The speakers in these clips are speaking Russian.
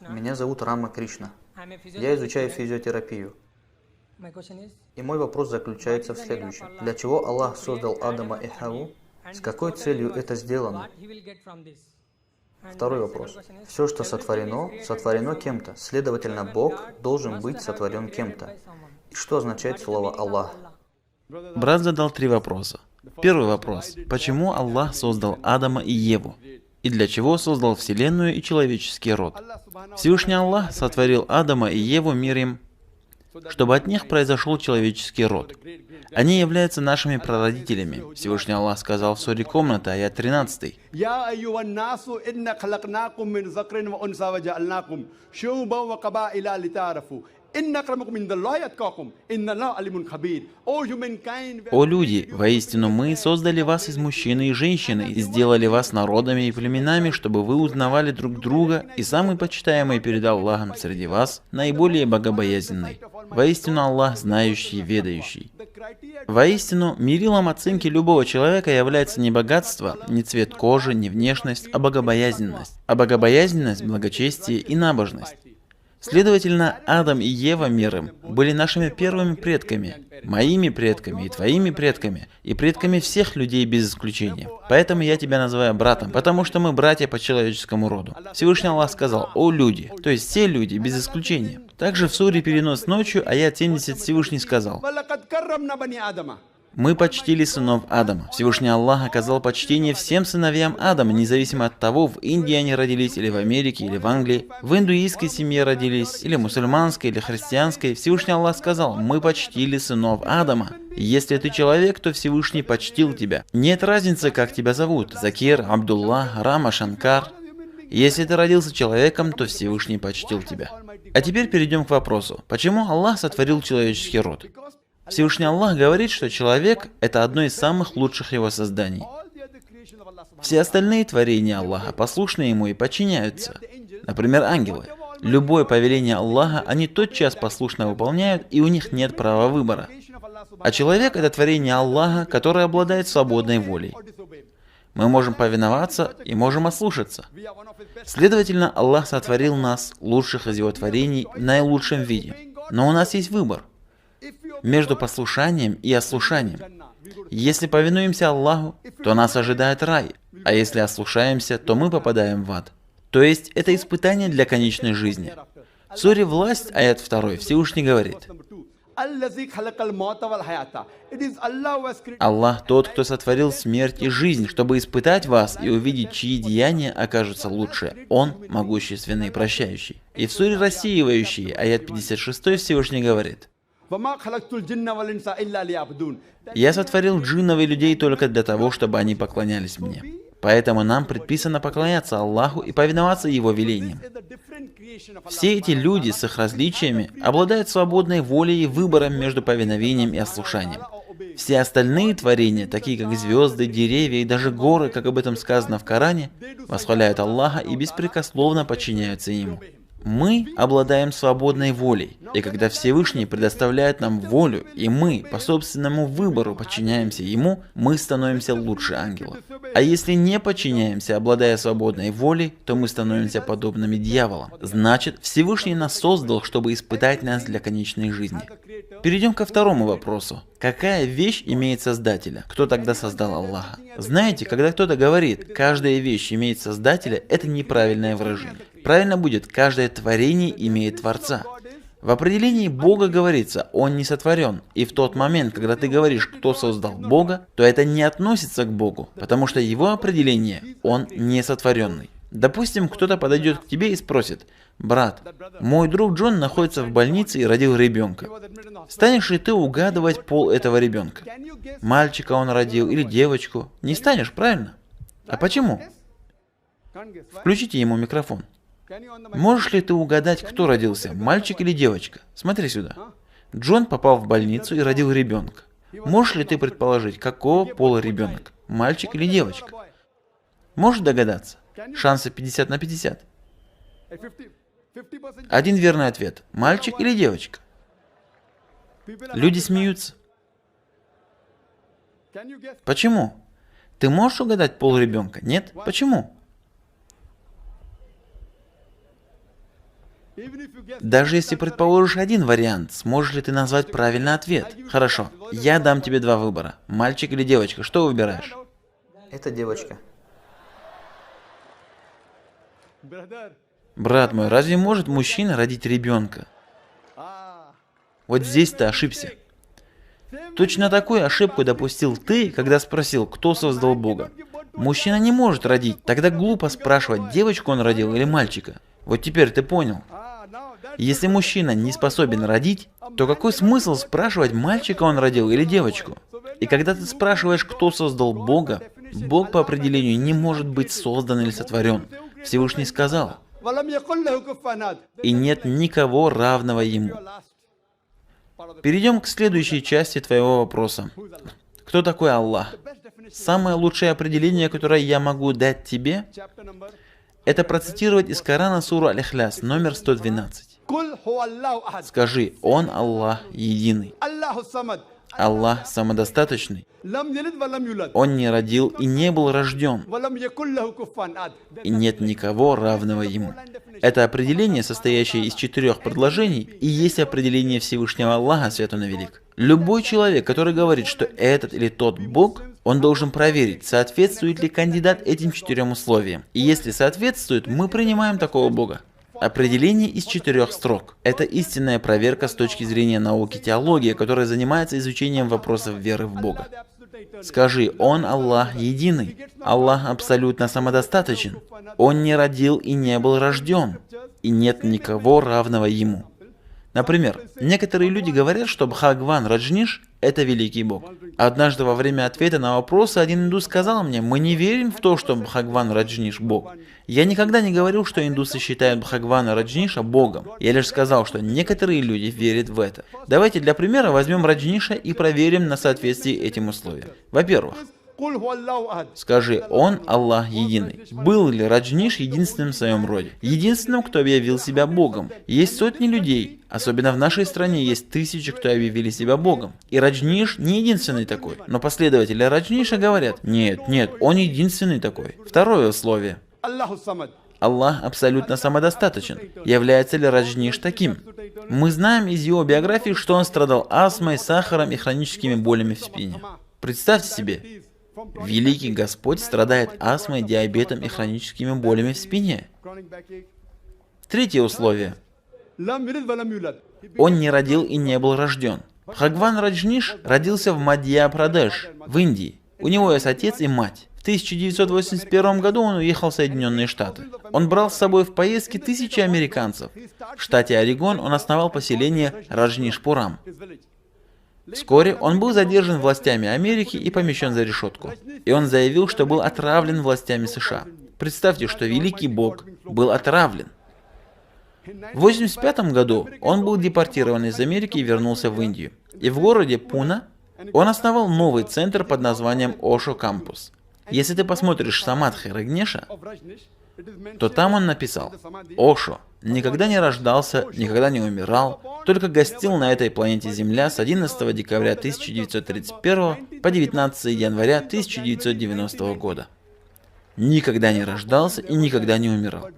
Меня зовут Рама Кришна. Я изучаю физиотерапию. И мой вопрос заключается в следующем. Для чего Аллах создал Адама и Хавву? С какой целью это сделано? Второй вопрос. Все, что сотворено, сотворено кем-то. Следовательно, Бог должен быть сотворен кем-то. И что означает слово Аллах? Брат задал 3 вопроса. Первый вопрос. Почему Аллах создал Адама и Еву? И для чего создал Вселенную и человеческий род? Всевышний Аллах сотворил Адама и Еву миром, чтобы от них произошел человеческий род. Они являются нашими прародителями. Всевышний Аллах сказал в суре Комната, аят 13. О люди, воистину мы создали вас из мужчины и женщины и сделали вас народами и племенами, чтобы вы узнавали друг друга, и самый почитаемый перед Аллахом среди вас, наиболее богобоязненный. Воистину Аллах знающий и ведающий. Воистину, мерилом оценки любого человека является не богатство, не цвет кожи, не внешность, а богобоязненность. А богобоязненность, благочестие и набожность. Следовательно, Адам и Ева миром были нашими первыми предками, моими предками и твоими предками, и предками всех людей без исключения. Поэтому я тебя называю братом, потому что мы братья по человеческому роду. Всевышний Аллах сказал: «О люди», то есть все люди без исключения. Также в суре «Перенос ночью», аят 70, Всевышний сказал: «Мы почтили сынов Адама». Всевышний Аллах оказал почтение всем сыновьям Адама, независимо от того, в Индии они родились, или в Америке, или в Англии, в индуистской семье родились, или мусульманской, или христианской. Всевышний Аллах сказал: «Мы почтили сынов Адама». Если ты человек, то Всевышний почтил тебя. Нет разницы, как тебя зовут: Закир, Абдулла, Рама, Шанкар. Если ты родился человеком, то Всевышний почтил тебя. А теперь перейдем к вопросу, почему Аллах сотворил человеческий род? Всевышний Аллах говорит, что человек – это одно из самых лучших его созданий. Все остальные творения Аллаха послушны ему и подчиняются. Например, ангелы. Любое повеление Аллаха они тотчас послушно выполняют, и у них нет права выбора. А человек – это творение Аллаха, которое обладает свободной волей. Мы можем повиноваться и можем ослушаться. Следовательно, Аллах сотворил нас, лучших из его творений, в наилучшем виде. Но у нас есть выбор между послушанием и ослушанием. Если повинуемся Аллаху, то нас ожидает рай, а если ослушаемся, то мы попадаем в ад. То есть это испытание для конечной жизни. В суре «Власть», аят 2, Всевышний говорит: «Аллах тот, кто сотворил смерть и жизнь, чтобы испытать вас и увидеть, чьи деяния окажутся лучше. Он могущественный и прощающий». И в суре «Рассеивающий», аят 56, Всевышний говорит: «Я сотворил джиннов и людей только для того, чтобы они поклонялись мне. Поэтому нам предписано поклоняться Аллаху и повиноваться Его велениям». Все эти люди с их различиями обладают свободной волей и выбором между повиновением и ослушанием. Все остальные творения, такие как звезды, деревья и даже горы, как об этом сказано в Коране, восхваляют Аллаха и беспрекословно подчиняются Ему. Мы обладаем свободной волей, и когда Всевышний предоставляет нам волю, и мы по собственному выбору подчиняемся Ему, мы становимся лучше ангелов. А если не подчиняемся, обладая свободной волей, то мы становимся подобными дьяволам. Значит, Всевышний нас создал, чтобы испытать нас для конечной жизни. Перейдем ко второму вопросу. Какая вещь имеет Создателя? Кто тогда создал Аллаха? Знаете, когда кто-то говорит, каждая вещь имеет Создателя, это неправильное выражение. Правильно будет, каждое творение имеет Творца. В определении Бога говорится, Он не сотворен. И в тот момент, когда ты говоришь, кто создал Бога, то это не относится к Богу, потому что Его определение – Он не сотворенный. Допустим, кто-то подойдет к тебе и спросит: «Брат, мой друг Джон находится в больнице и родил ребенка. Станешь ли ты угадывать пол этого ребенка? Мальчика он родил или девочку? Не станешь, правильно? А почему?» Включите ему микрофон. Можешь ли ты угадать, кто родился, мальчик или девочка? Смотри сюда. Джон попал в больницу и родил ребенка. Можешь ли ты предположить, какого пола ребенок, мальчик или девочка? Можешь догадаться? Шансы 50 на 50. Один верный ответ. Мальчик или девочка? Люди смеются. Почему? Ты можешь угадать пол ребенка? Нет? Почему? Даже если предположишь один вариант, сможешь ли ты назвать правильный ответ? Хорошо, я дам тебе два выбора. Мальчик или девочка, что выбираешь? Это девочка. Брат мой, разве может мужчина родить ребенка? Вот здесь ты ошибся. Точно такую ошибку допустил ты, когда спросил, кто создал Бога. Мужчина не может родить, тогда глупо спрашивать, девочку он родил или мальчика. Вот теперь ты понял. Если мужчина не способен родить, то какой смысл спрашивать, мальчика он родил или девочку? И когда ты спрашиваешь, кто создал Бога, Бог по определению не может быть создан или сотворен. Всевышний сказал, и нет никого равного ему. Перейдем к следующей части твоего вопроса. Кто такой Аллах? Самое лучшее определение, которое я могу дать тебе, это процитировать из Корана суру Аль-Ихляс, номер 112. Скажи, Он Аллах единый. Аллах самодостаточный. Он не родил и не был рожден. И нет никого равного ему. Это определение, состоящее из 4 предложений, и есть определение Всевышнего Аллаха, свят он и велик. Любой человек, который говорит, что этот или тот Бог, он должен проверить, соответствует ли кандидат этим 4 условиям. И если соответствует, мы принимаем такого Бога. Определение из 4 строк. Это истинная проверка с точки зрения науки теологии, которая занимается изучением вопросов веры в Бога. Скажи, Он Аллах единый. Аллах абсолютно самодостаточен. Он не родил и не был рожден. И нет никого равного Ему. Например, некоторые люди говорят, что Бхагван Раджниш – это великий Бог. Однажды во время ответа на вопросы один индус сказал мне, мы не верим в то, что Бхагван Раджниш – Бог. Я никогда не говорил, что индусы считают Бхагвана Раджниша Богом. Я лишь сказал, что некоторые люди верят в это. Давайте для примера возьмем Раджниша и проверим на соответствие этим условиям. Во-первых, скажи, Он Аллах единый. Был ли Раджниш единственным в своем роде? Единственным, кто объявил себя Богом. Есть сотни людей, особенно в нашей стране есть тысячи, кто объявили себя Богом. И Раджниш не единственный такой. Но последователи Раджниша говорят, нет, он единственный такой. Второе условие. Аллах абсолютно самодостаточен. Является ли Раджниш таким? Мы знаем из его биографии, что он страдал астмой, сахаром и хроническими болями в спине. Представьте себе, великий Господь страдает астмой, диабетом и хроническими болями в спине. Третье условие. Он не родил и не был рожден. Бхагван Раджниш родился в Мадья-Прадеш, в Индии. У него есть отец и мать. В 1981 году он уехал в Соединенные Штаты. Он брал с собой в поездки тысячи американцев. В штате Орегон он основал поселение Раджнишпурам. Вскоре он был задержан властями Америки и помещен за решетку. И он заявил, что был отравлен властями США. Представьте, что великий Бог был отравлен. В 1985 году он был депортирован из Америки и вернулся в Индию. И в городе Пуна он основал новый центр под названием Ошо Кампус. Если ты посмотришь Самадхи Рагнеша, то там он написал: Ошо никогда не рождался, никогда не умирал, только гостил на этой планете Земля с 11 декабря 1931 по 19 января 1990 года. Никогда не рождался и никогда не умирал.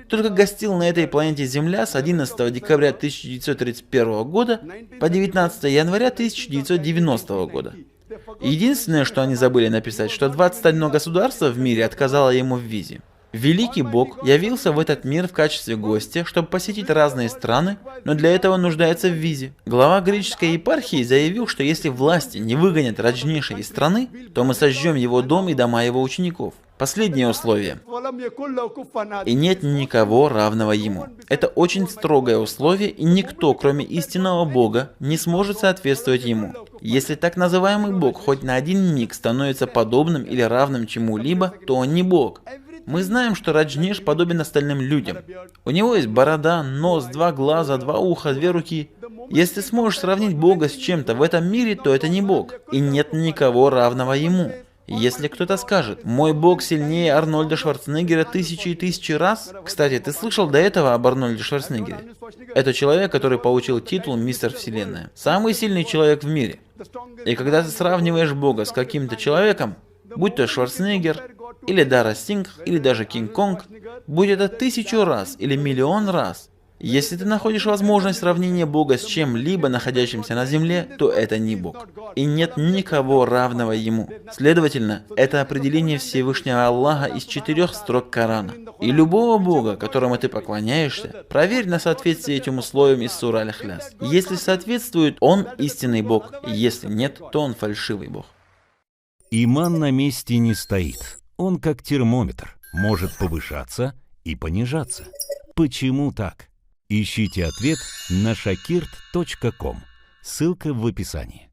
Только гостил на этой планете Земля с 11 декабря 1931 года по 19 января 1990 года. Единственное, что они забыли написать, что 21 государство в мире отказало ему в визе. Великий Бог явился в этот мир в качестве гостя, чтобы посетить разные страны, но для этого нуждается в визе. Глава греческой епархии заявил, что если власти не выгонят Раджниша из страны, то мы сожжем его дом и дома его учеников. Последнее условие. И нет никого равного ему. Это очень строгое условие, и никто, кроме истинного Бога, не сможет соответствовать ему. Если так называемый Бог хоть на один миг становится подобным или равным чему-либо, то он не Бог. Мы знаем, что Раджниш подобен остальным людям. У него есть борода, нос, 2 глаза, 2 уха, 2 руки. Если сможешь сравнить Бога с чем-то в этом мире, то это не Бог. И нет никого равного ему. Если кто-то скажет, мой Бог сильнее Арнольда Шварценеггера тысячи и тысячи раз. Кстати, ты слышал до этого об Арнольде Шварценеггере? Это человек, который получил титул Мистер Вселенная. Самый сильный человек в мире. И когда ты сравниваешь Бога с каким-то человеком, будь то Шварценеггер, или Дара Сингх, или даже Кинг-Конг, будь это 1000 раз или 1 000 000 раз, Если ты находишь возможность сравнения Бога с чем-либо, находящимся на земле, то это не Бог. И нет никого равного Ему. Следовательно, это определение Всевышнего Аллаха из 4 строк Корана. И любого Бога, которому ты поклоняешься, проверь на соответствие этим условиям из сура Аль-Ихляс. Если соответствует, он истинный Бог. Если нет, то он фальшивый Бог. Иман на месте не стоит. Он как термометр, может повышаться и понижаться. Почему так? Ищите ответ на shakird.com. Ссылка в описании.